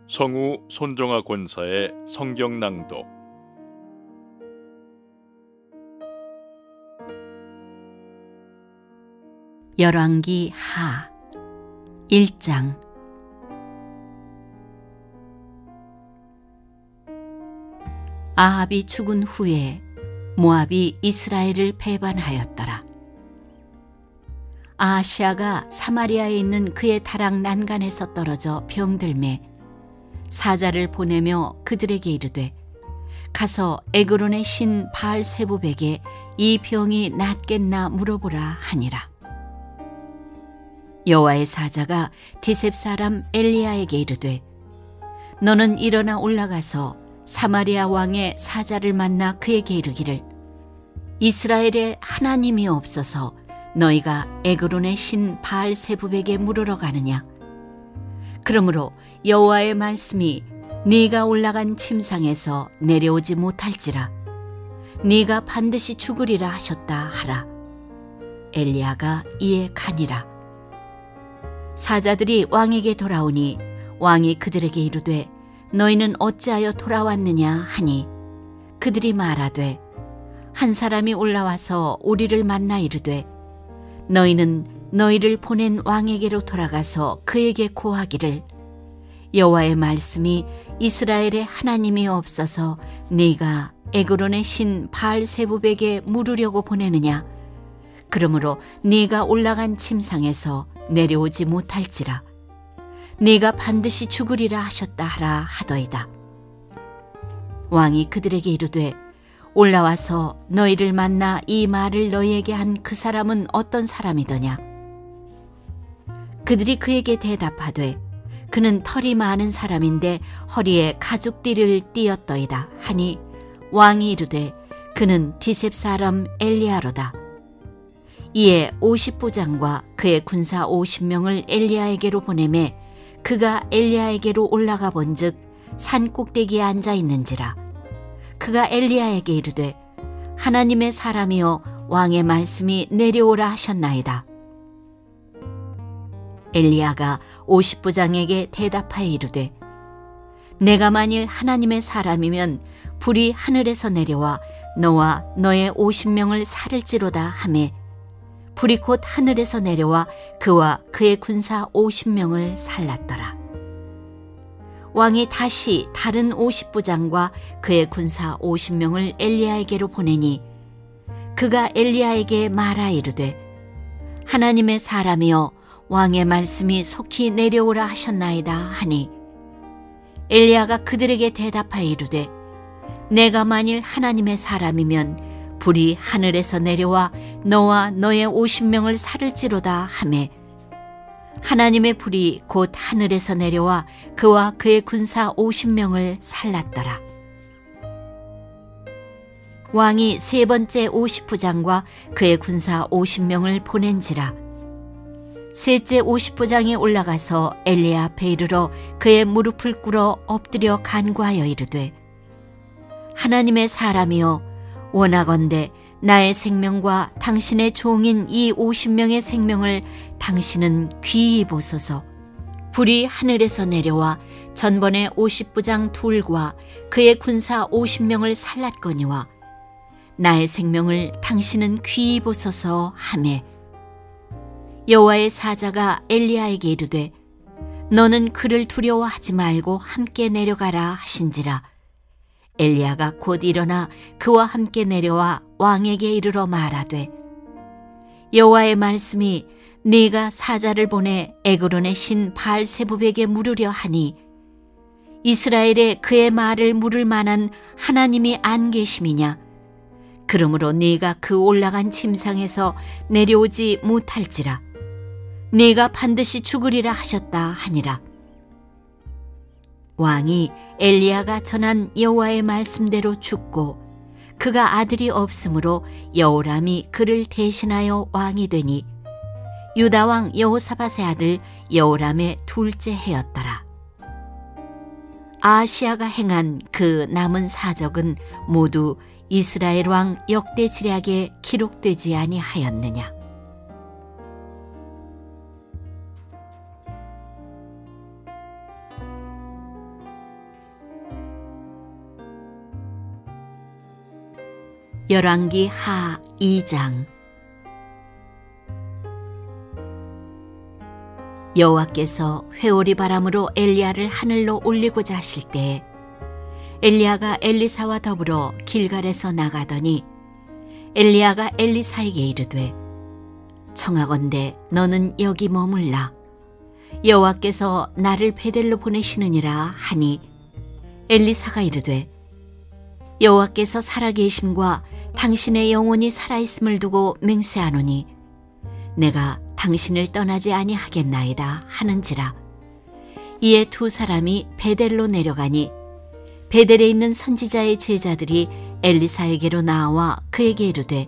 성우 손정아 권사의 성경 낭독. 열왕기 하 1장. 아합이 죽은 후에 모압이 이스라엘을 배반하였더라. 아하시아가 사마리아에 있는 그의 다락 난간에서 떨어져 병들매 사자를 보내며 그들에게 이르되, 가서 에그론의 신 바알세부백에 이 병이 낫겠나 물어보라 하니라. 여호와의 사자가 디셉 사람 엘리야에게 이르되, 너는 일어나 올라가서 사마리아 왕의 사자를 만나 그에게 이르기를, 이스라엘에 하나님이 없어서 너희가 에그론의 신 바알세부백에 물으러 가느냐? 그러므로 여호와의 말씀이 네가 올라간 침상에서 내려오지 못할지라 네가 반드시 죽으리라 하셨다 하라. 엘리야가 이에 가니라. 사자들이 왕에게 돌아오니 왕이 그들에게 이르되, 너희는 어찌하여 돌아왔느냐 하니, 그들이 말하되, 한 사람이 올라와서 우리를 만나 이르되, 너희는 너희를 보낸 왕에게로 돌아가서 그에게 고하기를, 여호와의 말씀이 이스라엘에 하나님이 없어서 네가 에그론의 신 바알세부백에 물으려고 보내느냐? 그러므로 네가 올라간 침상에서 내려오지 못할지라 네가 반드시 죽으리라 하셨다 하라 하더이다. 왕이 그들에게 이르되, 올라와서 너희를 만나 이 말을 너희에게 한 그 사람은 어떤 사람이더냐? 그들이 그에게 대답하되, 그는 털이 많은 사람인데 허리에 가죽띠를 띠었더이다 하니, 왕이 이르되, 그는 디셉 사람 엘리야로다. 이에 50부장과 그의 군사 50명을 엘리야에게로 보내매 그가 엘리야에게로 올라가 본즉 산 꼭대기에 앉아 있는지라. 그가 엘리야에게 이르되, 하나님의 사람이여 왕의 말씀이 내려오라 하셨나이다. 엘리야가 50부장에게 대답하여 이르되, 내가 만일 하나님의 사람이면 불이 하늘에서 내려와 너와 너의 50명을 살을지로다 하매, 불이 곧 하늘에서 내려와 그와 그의 군사 50명을 살랐더라. 왕이 다시 다른 50부장과 그의 군사 50명을 엘리야에게로 보내니, 그가 엘리야에게 말하 이르되, 하나님의 사람이여 왕의 말씀이 속히 내려오라 하셨나이다 하니, 엘리야가 그들에게 대답하여 이르되, 내가 만일 하나님의 사람이면 불이 하늘에서 내려와 너와 너의 50명을 살을지로다 하매, 하나님의 불이 곧 하늘에서 내려와 그와 그의 군사 50명을 살랐더라. 왕이 세 번째 50부장과 그의 군사 50명을 보낸지라. 셋째 50부장이 올라가서 엘리야 앞에 이르러 그의 무릎을 꿇어 엎드려 간구하여 이르되, 하나님의 사람이여 원하건대 나의 생명과 당신의 종인 이 50명의 생명을 당신은 귀히 보소서. 불이 하늘에서 내려와 전번에 50부장 둘과 그의 군사 50명을 살랐거니와 나의 생명을 당신은 귀히 보소서 하매, 여호와의 사자가 엘리야에게 이르되, 너는 그를 두려워하지 말고 함께 내려가라 하신지라. 엘리야가 곧 일어나 그와 함께 내려와 왕에게 이르러 말하되, 여호와의 말씀이 네가 사자를 보내 에그론의 신 바알세부백에 물으려 하니, 이스라엘에 그의 말을 물을 만한 하나님이 안 계심이냐? 그러므로 네가 그 올라간 침상에서 내려오지 못할지라 네가 반드시 죽으리라 하셨다 하니라. 왕이 엘리야가 전한 여호와의 말씀대로 죽고 그가 아들이 없으므로 여호람이 그를 대신하여 왕이 되니, 유다 왕 여호사밧의 아들 여호람의 둘째 해였더라. 아하시아가 행한 그 남은 사적은 모두 이스라엘 왕 역대지략에 기록되지 아니하였느냐? 열왕기 하 2장. 여호와께서 회오리 바람으로 엘리야를 하늘로 올리고자 하실 때에 엘리야가 엘리사와 더불어 길갈에서 나가더니 엘리야가 엘리사에게 이르되 청하건대 너는 여기 머물라. 여호와께서 나를 베델로 보내시느니라 하니 엘리사가 이르되 여호와께서 살아계심과 당신의 영혼이 살아있음을 두고 맹세하노니 내가 당신을 떠나지 아니하겠나이다 하는지라. 이에 두 사람이 베델로 내려가니 베델에 있는 선지자의 제자들이 엘리사에게로 나와 그에게 이르되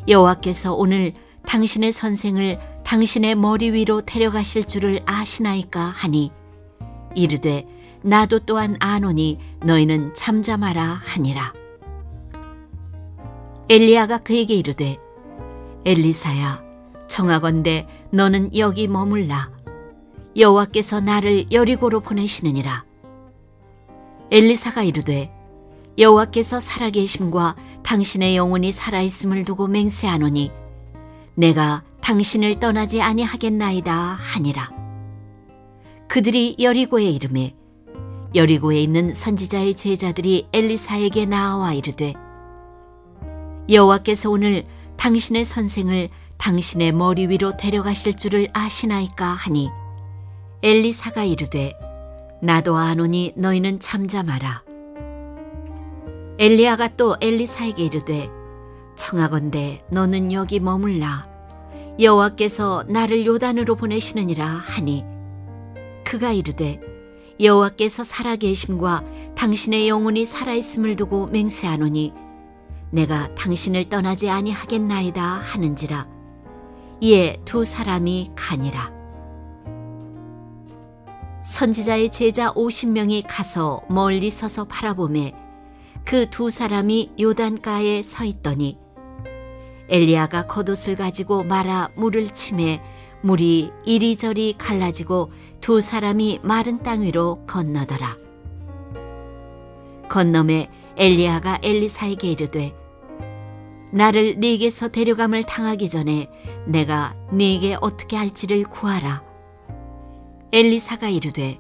여호와께서 오늘 당신의 선생을 당신의 머리 위로 데려가실 줄을 아시나이까 하니 이르되 나도 또한 아노니 너희는 잠잠하라 하니라. 엘리야가 그에게 이르되 엘리사야 청하건대 너는 여기 머물라. 여호와께서 나를 여리고로 보내시느니라. 엘리사가 이르되 여호와께서 살아계심과 당신의 영혼이 살아있음을 두고 맹세하노니 내가 당신을 떠나지 아니하겠나이다 하니라. 그들이 여리고에 이르매 여리고에 있는 선지자의 제자들이 엘리사에게 나와 이르되 여호와께서 오늘 당신의 선생을 당신의 머리 위로 데려가실 줄을 아시나이까 하니 엘리사가 이르되 나도 아노니 너희는 잠잠하라. 엘리야가 또 엘리사에게 이르되 청하건대 너는 여기 머물라. 여호와께서 나를 요단으로 보내시느니라 하니 그가 이르되 여호와께서 살아계심과 당신의 영혼이 살아있음을 두고 맹세하노니 내가 당신을 떠나지 아니하겠나이다 하는지라. 이에 두 사람이 가니라. 선지자의 제자 50명이 가서 멀리 서서 바라보매 그 두 사람이 요단가에 서 있더니 엘리야가 겉옷을 가지고 말아 물을 치매 물이 이리저리 갈라지고 두 사람이 마른 땅 위로 건너더라. 건너매 엘리야가 엘리사에게 이르되 나를 네게서 데려감을 당하기 전에 내가 네게 어떻게 할지를 구하라. 엘리사가 이르되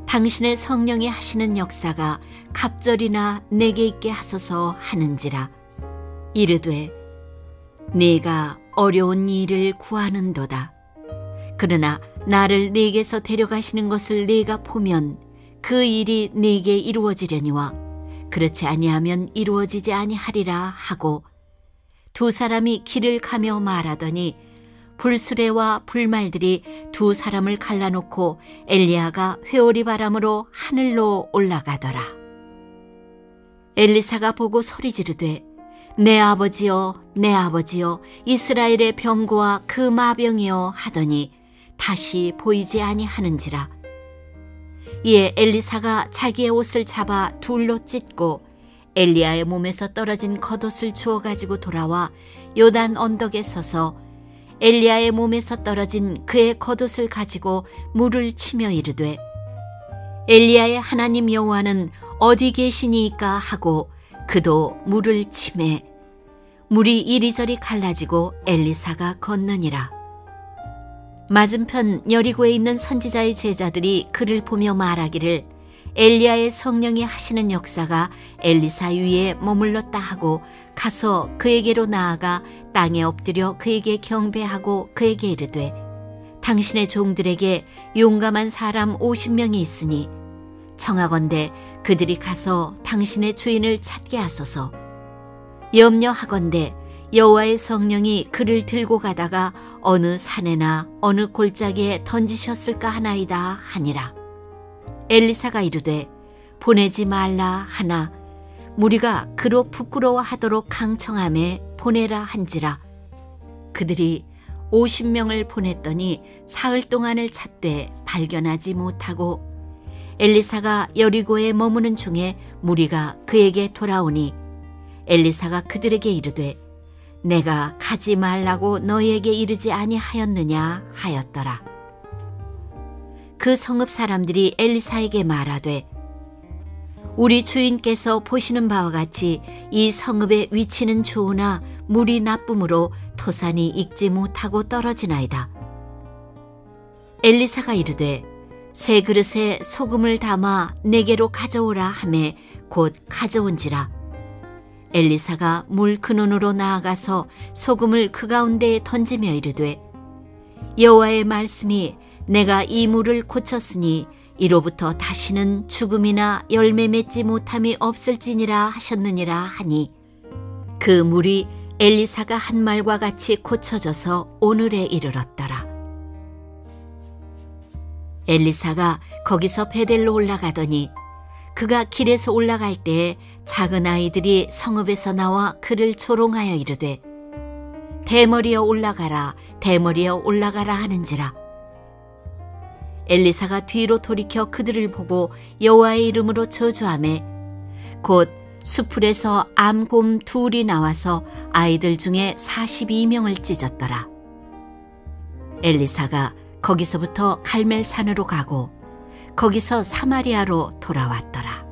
당신의 성령이 하시는 역사가 갑절이나 내게 있게 하소서 하는지라. 이르되 네가 어려운 일을 구하는도다. 그러나 나를 네게서 데려가시는 것을 네가 보면 그 일이 네게 이루어지려니와 그렇지 아니하면 이루어지지 아니하리라 하고 두 사람이 길을 가며 말하더니 불수레와 불말들이 두 사람을 갈라놓고 엘리야가 회오리 바람으로 하늘로 올라가더라. 엘리사가 보고 소리 지르되 내 아버지여 내 아버지여 이스라엘의 병고와 그 마병이여 하더니 다시 보이지 아니하는지라. 이에 엘리사가 자기의 옷을 잡아 둘로 찢고 엘리야의 몸에서 떨어진 겉옷을 주워 가지고 돌아와 요단 언덕에 서서 엘리야의 몸에서 떨어진 그의 겉옷을 가지고 물을 치며 이르되 엘리야의 하나님 여호와는 어디 계시니이까 하고 그도 물을 치매 물이 이리저리 갈라지고 엘리사가 건너니라. 맞은편 여리고에 있는 선지자의 제자들이 그를 보며 말하기를 엘리야의 성령이 하시는 역사가 엘리사 위에 머물렀다 하고 가서 그에게로 나아가 땅에 엎드려 그에게 경배하고 그에게 이르되 당신의 종들에게 용감한 사람 50명이 있으니 청하건대 그들이 가서 당신의 주인을 찾게 하소서. 염려하건대 여호와의 성령이 그를 들고 가다가 어느 산에나 어느 골짜기에 던지셨을까 하나이다 하니라. 엘리사가 이르되 보내지 말라 하나 무리가 그로 부끄러워하도록 강청함에 보내라 한지라. 그들이 50명을 보냈더니 사흘 동안을 찾되 발견하지 못하고 엘리사가 여리고에 머무는 중에 무리가 그에게 돌아오니 엘리사가 그들에게 이르되 내가 가지 말라고 너희에게 이르지 아니하였느냐 하였더라. 그 성읍 사람들이 엘리사에게 말하되 우리 주인께서 보시는 바와 같이 이 성읍의 위치는 좋으나 물이 나쁨으로 토산이 익지 못하고 떨어지나이다. 엘리사가 이르되 새 그릇에 소금을 담아 내게로 가져오라 하매 곧 가져온지라. 엘리사가 물 근원으로 나아가서 소금을 그 가운데에 던지며 이르되 여호와의 말씀이 내가 이 물을 고쳤으니 이로부터 다시는 죽음이나 열매 맺지 못함이 없을지니라 하셨느니라 하니 그 물이 엘리사가 한 말과 같이 고쳐져서 오늘에 이르렀더라. 엘리사가 거기서 베델로 올라가더니 그가 길에서 올라갈 때에 작은 아이들이 성읍에서 나와 그를 조롱하여 이르되 대머리여 올라가라 대머리여 올라가라 하는지라. 엘리사가 뒤로 돌이켜 그들을 보고 여호와의 이름으로 저주하매 곧 수풀에서 암곰 둘이 나와서 아이들 중에 42명을 찢었더라. 엘리사가 거기서부터 갈멜산으로 가고 거기서 사마리아로 돌아왔더라.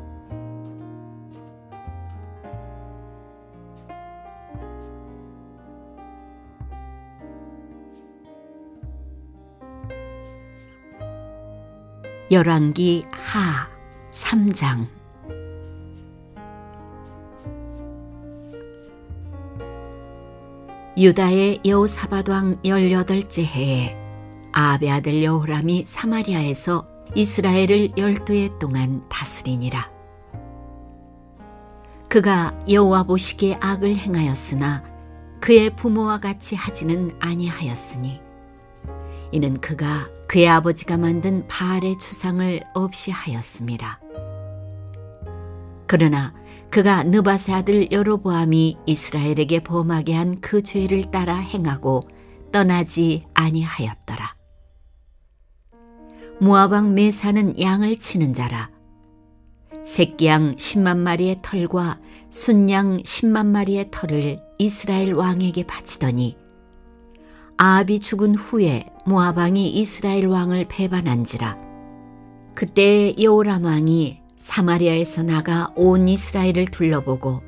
열왕기 하 3장. 유다의 여호사밧 왕 18째 해에 아합의 아들 여호람이 사마리아에서 이스라엘을 12해 동안 다스리니라. 그가 여호와 보시기에 악을 행하였으나 그의 부모와 같이 하지는 아니하였으니 이는 그가 그의 아버지가 만든 바알의 주상을 없이 하였습니다. 그러나 그가 느밧의 아들 여로보암이 이스라엘에게 범하게 한 그 죄를 따라 행하고 떠나지 아니하였더라. 모압 왕 메사는 양을 치는 자라. 새끼양 10만 마리의 털과 순양 10만 마리의 털을 이스라엘 왕에게 바치더니 아합이 죽은 후에 모압 왕이 이스라엘 왕을 배반한지라. 그때 여호람 왕이 사마리아에서 나가 온 이스라엘을 둘러보고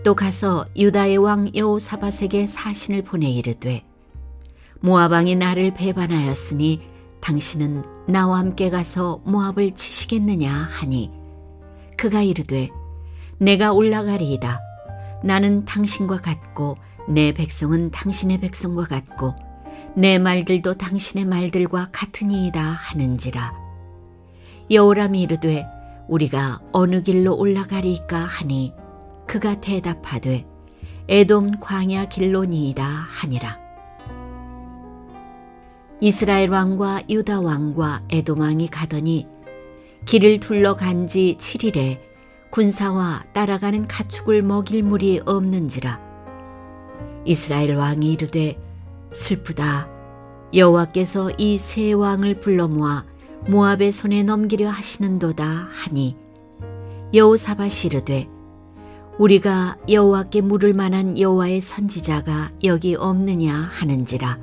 또 가서 유다의 왕 여호사밧에게 사신을 보내 이르되 모압 왕이 나를 배반하였으니 당신은 나와 함께 가서 모압을 치시겠느냐 하니 그가 이르되 내가 올라가리이다. 나는 당신과 같고 내 백성은 당신의 백성과 같고 내 말들도 당신의 말들과 같으니이다 하는지라. 여호람이 이르되 우리가 어느 길로 올라가리이까 하니 그가 대답하되 에돔 광야 길로니이다 하니라. 이스라엘 왕과 유다 왕과 에돔 왕이 가더니 길을 둘러간 지 7일에 군사와 따라가는 가축을 먹일 물이 없는지라. 이스라엘 왕이 이르되 슬프다. 여호와께서 이 세 왕을 불러 모아 모압의 손에 넘기려 하시는도다 하니 여호사밧이 이르되 우리가 여호와께 물을 만한 여호와의 선지자가 여기 없느냐 하는지라.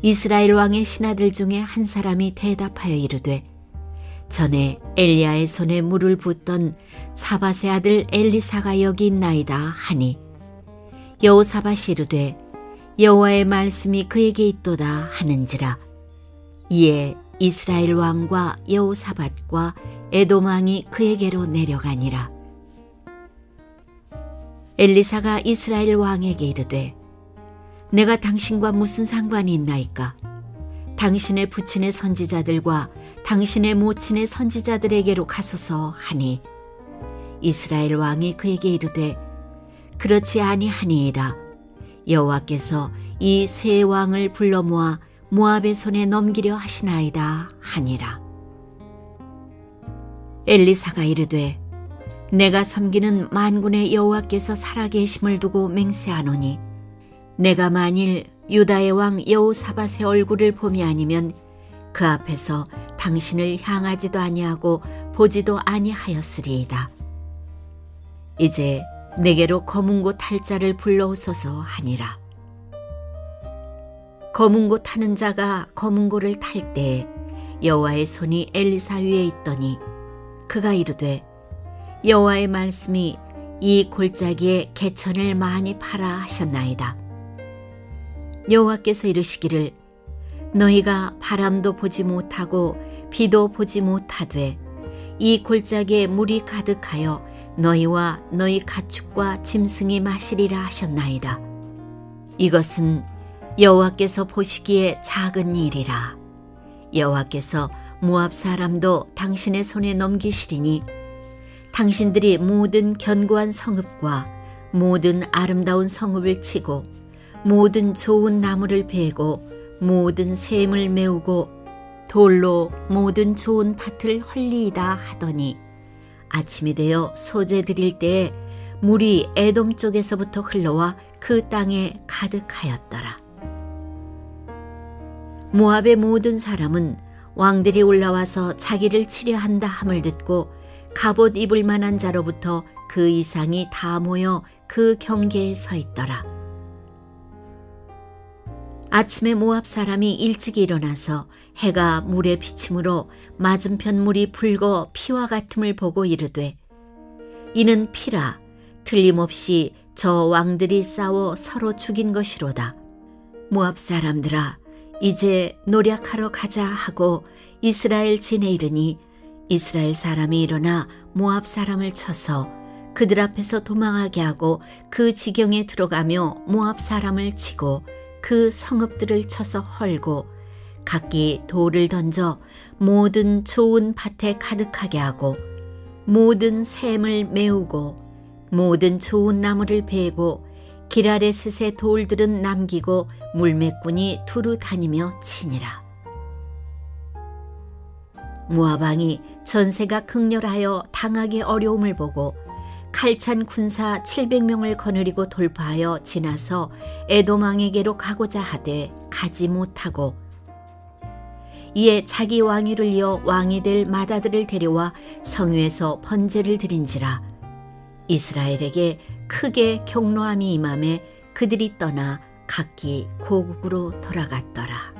이스라엘 왕의 신하들 중에 한 사람이 대답하여 이르되 전에 엘리야의 손에 물을 붓던 사밧의 아들 엘리사가 여기 있나이다 하니 여호사밧이 이르되 여호와의 말씀이 그에게 있도다 하는지라. 이에 이스라엘 왕과 여호사밧과 에돔 왕이 그에게로 내려가니라. 엘리사가 이스라엘 왕에게 이르되 내가 당신과 무슨 상관이 있나이까? 당신의 부친의 선지자들과 당신의 모친의 선지자들에게로 가소서 하니 이스라엘 왕이 그에게 이르되 그렇지 아니하니이다. 여호와께서 이 세 왕을 불러 모아 모압의 손에 넘기려 하시나이다 하니라. 엘리사가 이르되 내가 섬기는 만군의 여호와께서 살아계심을 두고 맹세하노니 내가 만일 유다의 왕 여호사밧의 얼굴을 봄이 아니면 그 앞에서 당신을 향하지도 아니하고 보지도 아니하였으리이다. 이제 내게로 검은고 탈 자를 불러오소서 하니라. 검은고 타는 자가 검은고를 탈 때에 여호와의 손이 엘리사 위에 있더니 그가 이르되 여호와의 말씀이 이 골짜기에 개천을 많이 파라 하셨나이다. 여호와께서 이르시기를 너희가 바람도 보지 못하고 비도 보지 못하되 이 골짜기에 물이 가득하여 너희와 너희 가축과 짐승이 마시리라 하셨나이다. 이것은 여호와께서 보시기에 작은 일이라. 여호와께서 모압 사람도 당신의 손에 넘기시리니 당신들이 모든 견고한 성읍과 모든 아름다운 성읍을 치고 모든 좋은 나무를 베고 모든 샘을 메우고 돌로 모든 좋은 밭을 헐리이다 하더니 아침이 되어 소재 드릴 때에 물이 에돔 쪽에서부터 흘러와 그 땅에 가득하였더라. 모압의 모든 사람은 왕들이 올라와서 자기를 치려 한다 함을 듣고 갑옷 입을 만한 자로부터 그 이상이 다 모여 그 경계에 서 있더라. 아침에 모압 사람이 일찍 일어나서 해가 물에 비침으로 맞은편 물이 붉어 피와 같음을 보고 이르되 이는 피라 틀림없이 저 왕들이 싸워 서로 죽인 것이로다. 모압 사람들아 이제 노략하러 가자 하고 이스라엘 진에 이르니 이스라엘 사람이 일어나 모압 사람을 쳐서 그들 앞에서 도망하게 하고 그 지경에 들어가며 모압 사람을 치고 그 성읍들을 쳐서 헐고 각기 돌을 던져 모든 좋은 밭에 가득하게 하고 모든 샘을 메우고 모든 좋은 나무를 베고 길 아래 셋의 돌들은 남기고 물매꾼이 두루 다니며 치니라. 모압 왕이 전세가 극렬하여 당하기 어려움을 보고 칼찬 군사 700명을 거느리고 돌파하여 지나서 에돔 왕에게로 가고자 하되 가지 못하고 이에 자기 왕위를 이어 왕이 될 맏아들을 데려와 성유에서 번제를 드린지라. 이스라엘에게 크게 경노함이 임함에 그들이 떠나 각기 고국으로 돌아갔더라.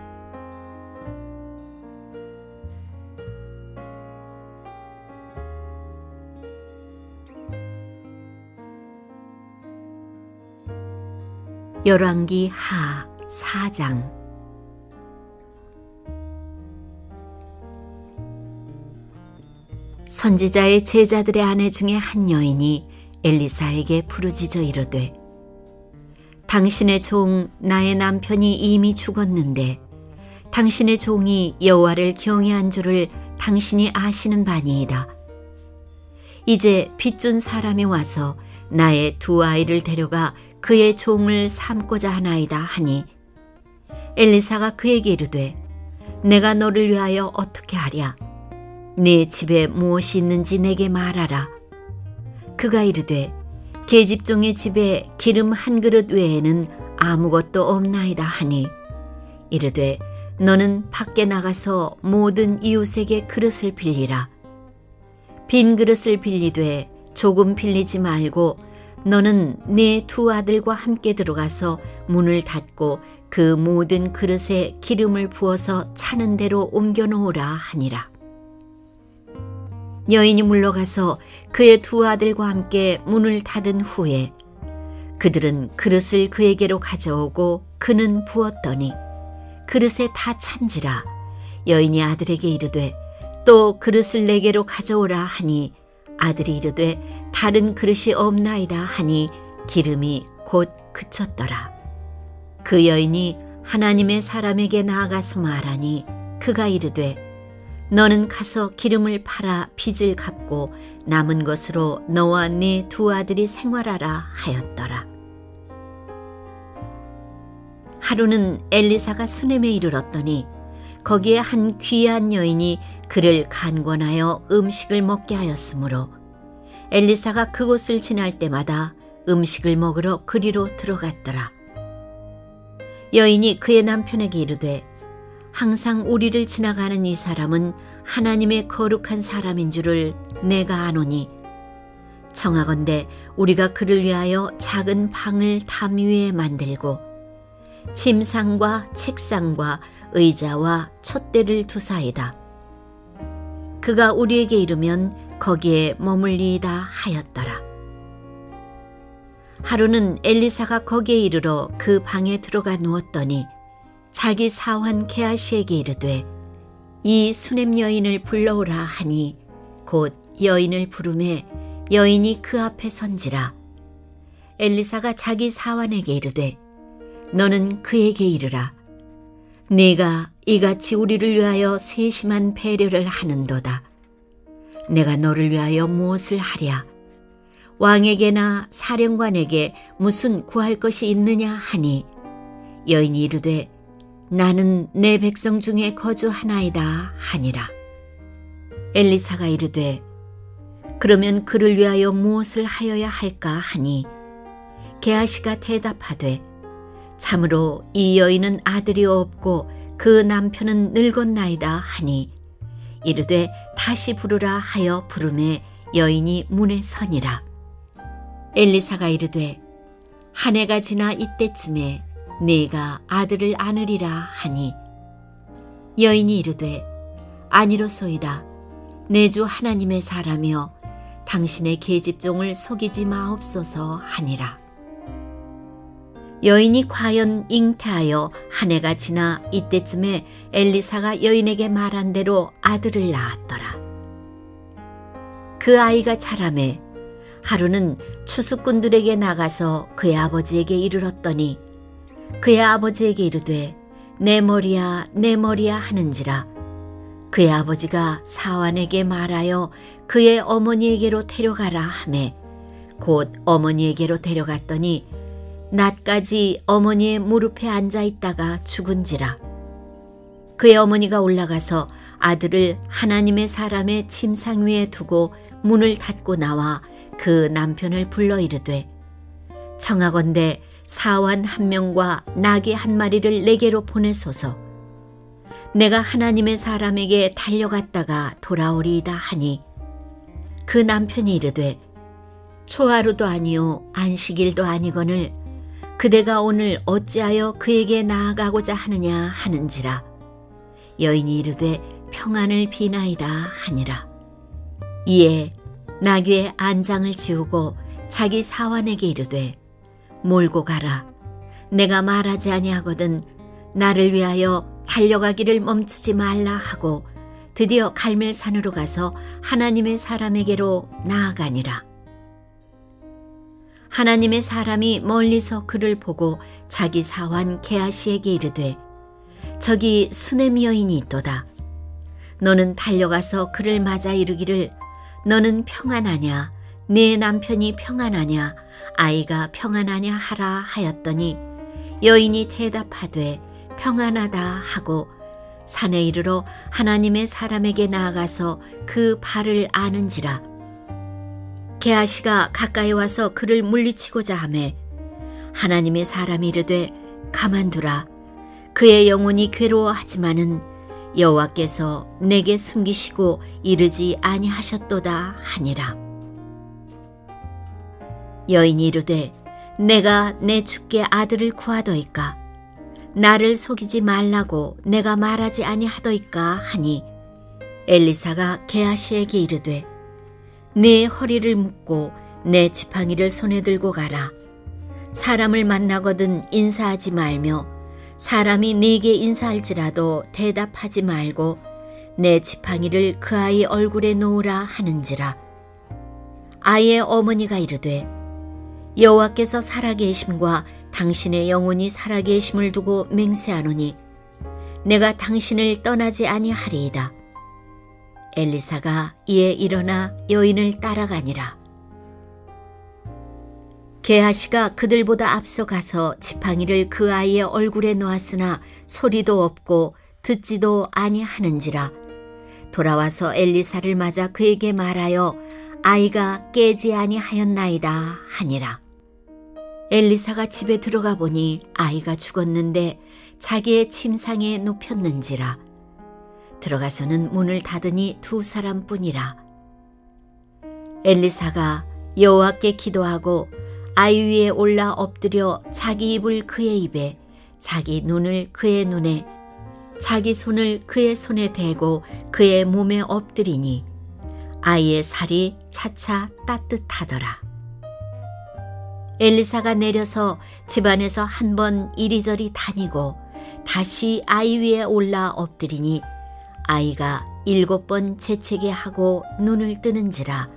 열왕기 하 4장. 선지자의 제자들의 아내 중에 한 여인이 엘리사에게 부르짖어 이르되 당신의 종 나의 남편이 이미 죽었는데 당신의 종이 여호와를 경외한 줄을 당신이 아시는 바니이다. 이제 빚준 사람이 와서 나의 두 아이를 데려가 그의 종을 삼고자 하나이다 하니 엘리사가 그에게 이르되 내가 너를 위하여 어떻게 하랴? 네 집에 무엇이 있는지 내게 말하라. 그가 이르되 계집종의 집에 기름 한 그릇 외에는 아무것도 없나이다 하니 이르되 너는 밖에 나가서 모든 이웃에게 그릇을 빌리라. 빈 그릇을 빌리되 조금 빌리지 말고 너는 네 두 아들과 함께 들어가서 문을 닫고 그 모든 그릇에 기름을 부어서 차는 대로 옮겨 놓으라 하니라. 여인이 물러가서 그의 두 아들과 함께 문을 닫은 후에 그들은 그릇을 그에게로 가져오고 그는 부었더니 그릇에 다 찬지라. 여인이 아들에게 이르되 또 그릇을 내게로 가져오라 하니 아들이 이르되 다른 그릇이 없나이다 하니 기름이 곧 그쳤더라. 그 여인이 하나님의 사람에게 나아가서 말하니 그가 이르되 너는 가서 기름을 팔아 빚을 갚고 남은 것으로 너와 네 두 아들이 생활하라 하였더라. 하루는 엘리사가 수넴에 이르렀더니 거기에 한 귀한 여인이 그를 간권하여 음식을 먹게 하였으므로 엘리사가 그곳을 지날 때마다 음식을 먹으러 그리로 들어갔더라. 여인이 그의 남편에게 이르되 항상 우리를 지나가는 이 사람은 하나님의 거룩한 사람인 줄을 내가 아노니 청하건대 우리가 그를 위하여 작은 방을 담 위에 만들고 침상과 책상과 의자와 촛대를 두사이다. 그가 우리에게 이르면 거기에 머물리이다 하였더라. 하루는 엘리사가 거기에 이르러 그 방에 들어가 누웠더니 자기 사환 게하시에게 이르되 이 수냄 여인을 불러오라 하니 곧 여인을 부르매 여인이 그 앞에 선지라. 엘리사가 자기 사환에게 이르되 너는 그에게 이르라. 네가 이같이 우리를 위하여 세심한 배려를 하는도다. 내가 너를 위하여 무엇을 하랴? 왕에게나 사령관에게 무슨 구할 것이 있느냐 하니 여인이 이르되 나는 내 백성 중에 거주하나이다 하니라. 엘리사가 이르되 그러면 그를 위하여 무엇을 하여야 할까 하니 게하시가 대답하되 참으로 이 여인은 아들이 없고 그 남편은 늙었나이다 하니 이르되 다시 부르라 하여 부르매 여인이 문에 서니라. 엘리사가 이르되 한 해가 지나 이때쯤에 네가 아들을 안으리라 하니 여인이 이르되 아니로소이다. 내 주 하나님의 사람이여 당신의 계집종을 속이지 마옵소서 하니라. 여인이 과연 잉태하여 한 해가 지나 이때쯤에 엘리사가 여인에게 말한 대로 아들을 낳았더라. 그 아이가 자라매 하루는 추수꾼들에게 나가서 그의 아버지에게 이르렀더니 그의 아버지에게 이르되 내 머리야 내 머리야 하는지라. 그의 아버지가 사환에게 말하여 그의 어머니에게로 데려가라 하매 곧 어머니에게로 데려갔더니 낮까지 어머니의 무릎에 앉아있다가 죽은지라. 그의 어머니가 올라가서 아들을 하나님의 사람의 침상 위에 두고 문을 닫고 나와 그 남편을 불러 이르되 청하건대 사환 한 명과 나귀 한 마리를 내게로 보내소서. 내가 하나님의 사람에게 달려갔다가 돌아오리이다 하니 그 남편이 이르되 초하루도 아니요 안식일도 아니거늘 그대가 오늘 어찌하여 그에게 나아가고자 하느냐 하는지라. 여인이 이르되 평안을 비나이다 하니라. 이에 나귀의 안장을 지우고 자기 사환에게 이르되 몰고 가라. 내가 말하지 아니하거든 나를 위하여 달려가기를 멈추지 말라 하고 드디어 갈멜산으로 가서 하나님의 사람에게로 나아가니라. 하나님의 사람이 멀리서 그를 보고 자기 사환 게하시에게 이르되 저기 수냄 여인이 있도다. 너는 달려가서 그를 맞아 이르기를 너는 평안하냐 네 남편이 평안하냐 아이가 평안하냐 하라 하였더니 여인이 대답하되 평안하다 하고 산에 이르러 하나님의 사람에게 나아가서 그 발을 아는지라. 게하시가 가까이 와서 그를 물리치고자 하매 하나님의 사람이 이르되 가만두라. 그의 영혼이 괴로워하지만은 여호와께서 내게 숨기시고 이르지 아니하셨도다 하니라. 여인이 이르되 내가 내 주께 아들을 구하더이까 나를 속이지 말라고 내가 말하지 아니하더이까 하니 엘리사가 게하시에게 이르되 네 허리를 묶고 내 지팡이를 손에 들고 가라. 사람을 만나거든 인사하지 말며 사람이 네게 인사할지라도 대답하지 말고 내 지팡이를 그 아이 얼굴에 놓으라 하는지라. 아이의 어머니가 이르되 여호와께서 살아계심과 당신의 영혼이 살아계심을 두고 맹세하노니 내가 당신을 떠나지 아니하리이다. 엘리사가 이에 일어나 여인을 따라가니라. 게하시가 그들보다 앞서가서 지팡이를 그 아이의 얼굴에 놓았으나 소리도 없고 듣지도 아니하는지라. 돌아와서 엘리사를 맞아 그에게 말하여 아이가 깨지 아니하였나이다 하니라. 엘리사가 집에 들어가 보니 아이가 죽었는데 자기의 침상에 눕혔는지라. 들어가서는 문을 닫으니 두 사람뿐이라. 엘리사가 여호와께 기도하고 아이 위에 올라 엎드려 자기 입을 그의 입에 자기 눈을 그의 눈에 자기 손을 그의 손에 대고 그의 몸에 엎드리니 아이의 살이 차차 따뜻하더라. 엘리사가 내려서 집안에서 한 번 이리저리 다니고 다시 아이 위에 올라 엎드리니 아이가 7번 재채기 하고 눈을 뜨는지라.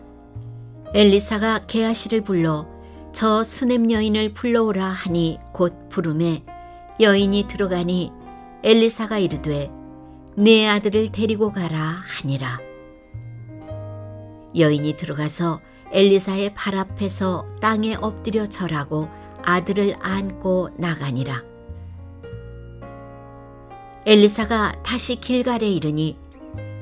엘리사가 게하시를 불러 저 수넴 여인을 불러오라 하니 곧 부르매 여인이 들어가니 엘리사가 이르되 네 아들을 데리고 가라 하니라. 여인이 들어가서 엘리사의 발 앞에서 땅에 엎드려 절하고 아들을 안고 나가니라. 엘리사가 다시 길갈에 이르니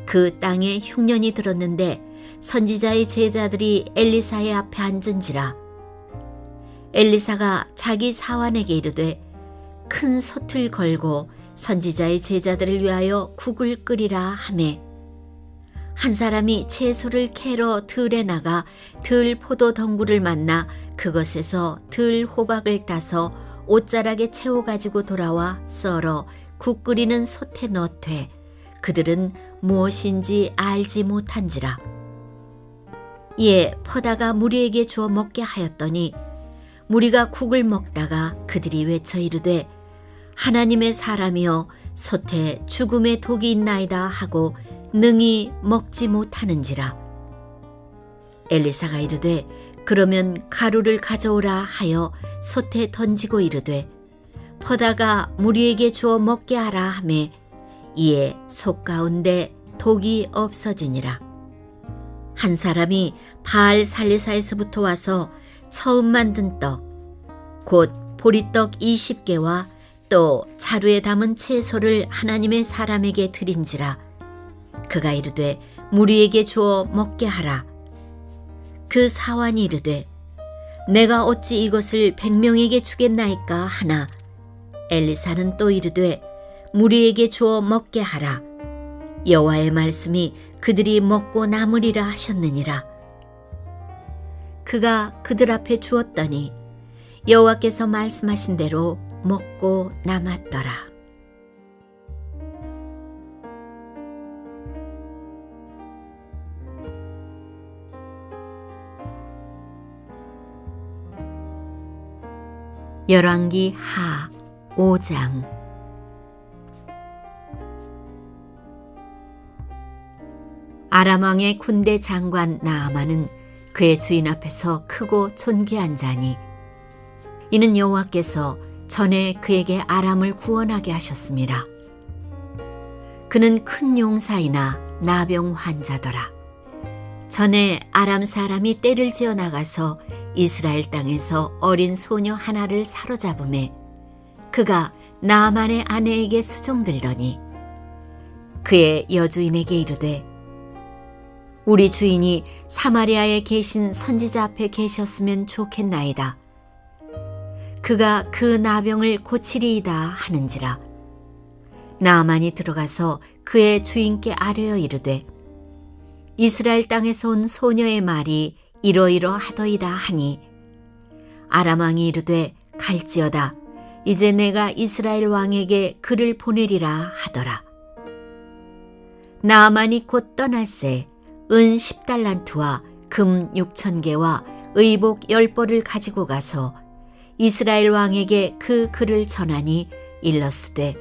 그 땅에 흉년이 들었는데 선지자의 제자들이 엘리사의 앞에 앉은지라. 엘리사가 자기 사환에게 이르되 큰 솥을 걸고 선지자의 제자들을 위하여 국을 끓이라 하매 한 사람이 채소를 캐러 들에 나가 들 포도 덩굴을 만나 그것에서 들 호박을 따서 옷자락에 채워 가지고 돌아와 썰어 국 끓이는 솥에 넣되 그들은 무엇인지 알지 못한지라. 이에 퍼다가 무리에게 주어 먹게 하였더니 무리가 국을 먹다가 그들이 외쳐 이르되 하나님의 사람이여 솥에 죽음의 독이 있나이다 하고 능히 먹지 못하는지라. 엘리사가 이르되 그러면 가루를 가져오라 하여 솥에 던지고 이르되 퍼다가 무리에게 주어 먹게 하라 하매 이에 솥 가운데 독이 없어지니라. 한 사람이 바알 살리사에서부터 와서 처음 만든 떡 곧 보리떡 20개와 또 자루에 담은 채소를 하나님의 사람에게 드린지라. 그가 이르되 무리에게 주어 먹게 하라. 그 사환이 이르되 내가 어찌 이것을 100명에게 주겠나이까 하나 엘리사는 또 이르되 무리에게 주어 먹게 하라. 여호와의 말씀이 그들이 먹고 남으리라 하셨느니라. 그가 그들 앞에 주었더니 여호와께서 말씀하신 대로 먹고 남았더라. 열왕기 하 5장. 아람 왕의 군대 장관 나아만은 그의 주인 앞에서 크고 존귀한 자니 이는 여호와께서 전에 그에게 아람을 구원하게 하셨습니다. 그는 큰 용사이나 나병 환자더라. 전에 아람 사람이 떼를 지어 나가서 이스라엘 땅에서 어린 소녀 하나를 사로잡음에 그가 나아만의 아내에게 수종들더니 그의 여주인에게 이르되 우리 주인이 사마리아에 계신 선지자 앞에 계셨으면 좋겠나이다. 그가 그 나병을 고치리이다 하는지라. 나아만이 들어가서 그의 주인께 아뢰어 이르되 이스라엘 땅에서 온 소녀의 말이 이러이러하더이다 하니 아람 왕이 이르되 갈지어다. 이제 내가 이스라엘 왕에게 글을 보내리라 하더라. 나아만이 곧 떠날새 은 10달란트와 금 6,000개와 의복 10벌을 가지고 가서 이스라엘 왕에게 그 글을 전하니 일러스되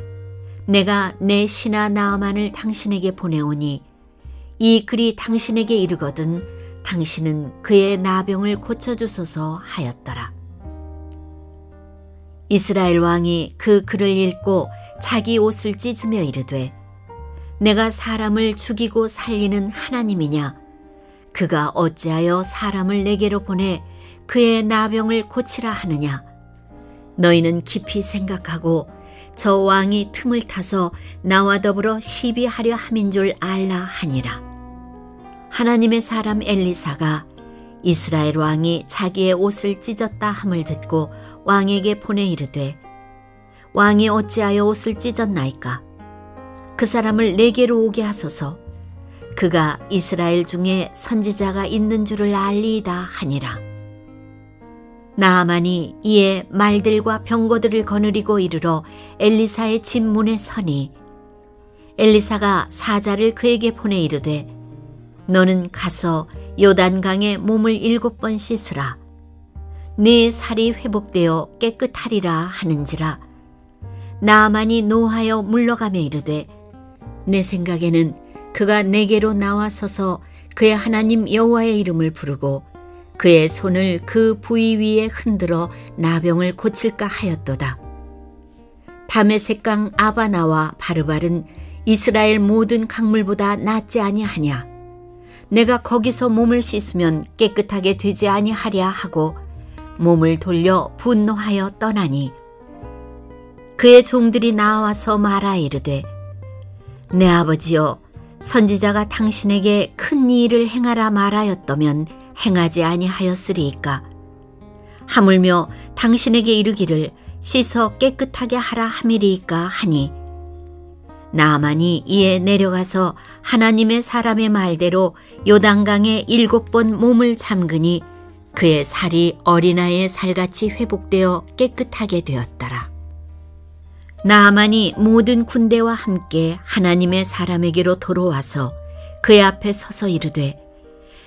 내가 내 신하 나아만을 당신에게 보내오니 이 글이 당신에게 이르거든 당신은 그의 나병을 고쳐주소서 하였더라. 이스라엘 왕이 그 글을 읽고 자기 옷을 찢으며 이르되 내가 사람을 죽이고 살리는 하나님이냐? 그가 어찌하여 사람을 내게로 보내 그의 나병을 고치라 하느냐? 너희는 깊이 생각하고 저 왕이 틈을 타서 나와 더불어 시비하려 함인 줄 알라 하니라. 하나님의 사람 엘리사가 이스라엘 왕이 자기의 옷을 찢었다 함을 듣고 왕에게 보내 이르되 왕이 어찌하여 옷을 찢었나이까? 그 사람을 내게로 오게 하소서. 그가 이스라엘 중에 선지자가 있는 줄을 알리이다 하니라. 나아만이 이에 말들과 병거들을 거느리고 이르러 엘리사의 집 문에 서니 엘리사가 사자를 그에게 보내 이르되 너는 가서 요단강에 몸을 7번 씻으라. 네 살이 회복되어 깨끗하리라 하는지라. 나아만이 노하여 물러가며 이르되 내 생각에는 그가 내게로 나와서서 그의 하나님 여호와의 이름을 부르고 그의 손을 그 부위 위에 흔들어 나병을 고칠까 하였도다. 다메섹강 아바나와 바르발은 이스라엘 모든 강물보다 낫지 아니하냐. 내가 거기서 몸을 씻으면 깨끗하게 되지 아니하랴 하고 몸을 돌려 분노하여 떠나니 그의 종들이 나와서 말하 이르되 내 아버지여 선지자가 당신에게 큰 일을 행하라 말하였더면 행하지 아니하였으리이까. 하물며 당신에게 이르기를 씻어 깨끗하게 하라 함이리이까 하니 나아만이 이에 내려가서 하나님의 사람의 말대로 요단강에 7번 몸을 잠그니 그의 살이 어린아이의 살같이 회복되어 깨끗하게 되었더라. 나아만이 모든 군대와 함께 하나님의 사람에게로 돌아와서 그의 앞에 서서 이르되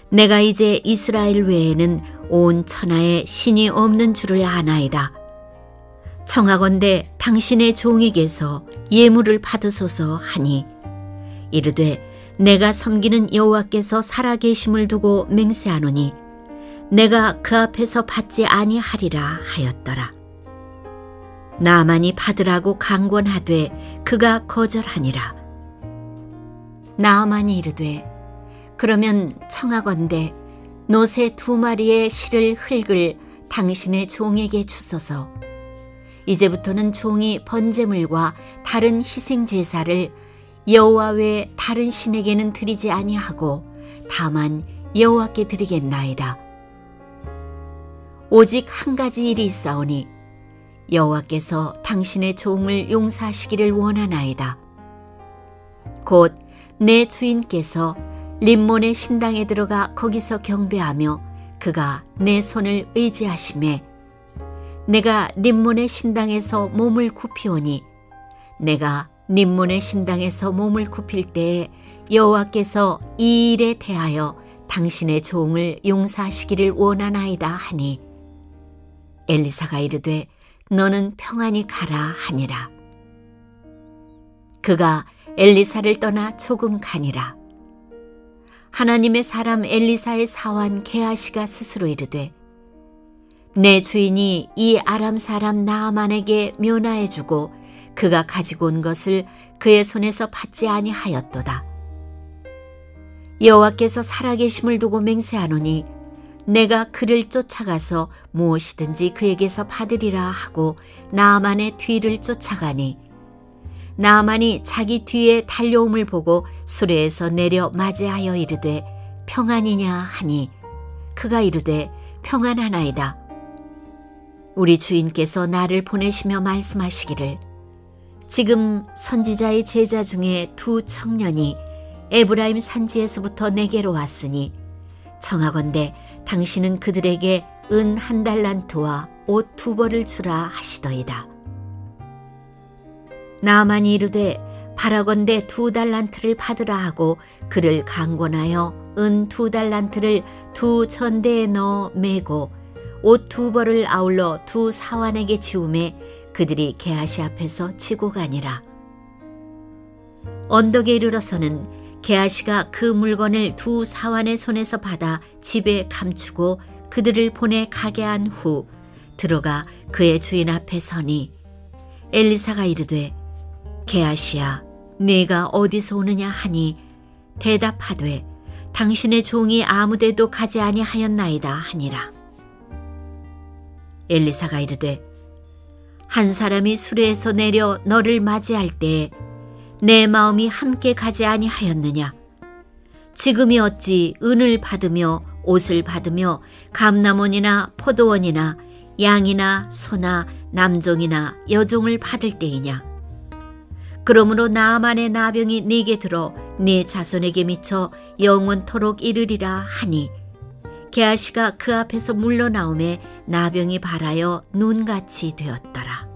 내가 이제 이스라엘 외에는 온 천하에 신이 없는 줄을 아나이다. 청하건대 당신의 종에게서 예물을 받으소서 하니 이르되 내가 섬기는 여호와께서 살아계심을 두고 맹세하노니 내가 그 앞에서 받지 아니하리라 하였더라. 나아만이 받으라고 강권하되 그가 거절하니라. 나아만이 이르되 그러면 청하건대 노새 2마리의 실을 흙을 당신의 종에게 주소서. 이제부터는 종이 번제물과 다른 희생 제사를 여호와 외 다른 신에게는 드리지 아니하고 다만 여호와께 드리겠나이다. 오직 한 가지 일이 있사오니 여호와께서 당신의 종을 용서하시기를 원하나이다. 곧 내 주인께서 림몬의 신당에 들어가 거기서 경배하며 그가 내 손을 의지하심에 내가 림몬의 신당에서 몸을 굽히오니 내가 림몬의 신당에서 몸을 굽힐 때에 여호와께서 이 일에 대하여 당신의 종을 용서하시기를 원하나이다 하니 엘리사가 이르되 너는 평안히 가라 하니라. 그가 엘리사를 떠나 조금 가니라. 하나님의 사람 엘리사의 사환 게하시가 스스로 이르되 내 주인이 이 아람 사람 나아만에게 면하여 주고 그가 가지고 온 것을 그의 손에서 받지 아니하였도다. 여호와께서 살아계심을 두고 맹세하노니 내가 그를 쫓아가서 무엇이든지 그에게서 받으리라 하고 나아만의 뒤를 쫓아가니 나아만이 자기 뒤에 달려옴을 보고 수레에서 내려 맞이하여 이르되 평안이냐 하니 그가 이르되 평안하나이다. 우리 주인께서 나를 보내시며 말씀하시기를 지금 선지자의 제자 중에 2 청년이 에브라임 산지에서부터 내게로 왔으니 청하건대 당신은 그들에게 은 1달란트와 옷 2벌을 주라 하시더이다. 나아만이 이르되 바라건대 2달란트를 받으라 하고 그를 강권하여 은 2달란트를 2 전대에 넣어 메고 옷 2벌을 아울러 2 사환에게 지우매 그들이 게하시 앞에서 치고 가니라. 언덕에 이르러서는 게하시가 그 물건을 2 사환의 손에서 받아 집에 감추고 그들을 보내 가게 한 후 들어가 그의 주인 앞에 서니 엘리사가 이르되 게하시야 네가 어디서 오느냐 하니 대답하되 당신의 종이 아무데도 가지 아니하였나이다 하니라. 엘리사가 이르되 한 사람이 수레에서 내려 너를 맞이할 때에 내 마음이 함께 가지 아니하였느냐. 지금이 어찌 은을 받으며 옷을 받으며 감람원이나 포도원이나 양이나 소나 남종이나 여종을 받을 때이냐. 그러므로 나아만의 나병이 네게 들어 네 자손에게 미쳐 영원토록 이르리라 하니 게하시가 그 앞에서 물러나오매 나병이 발하여 눈같이 되었더라.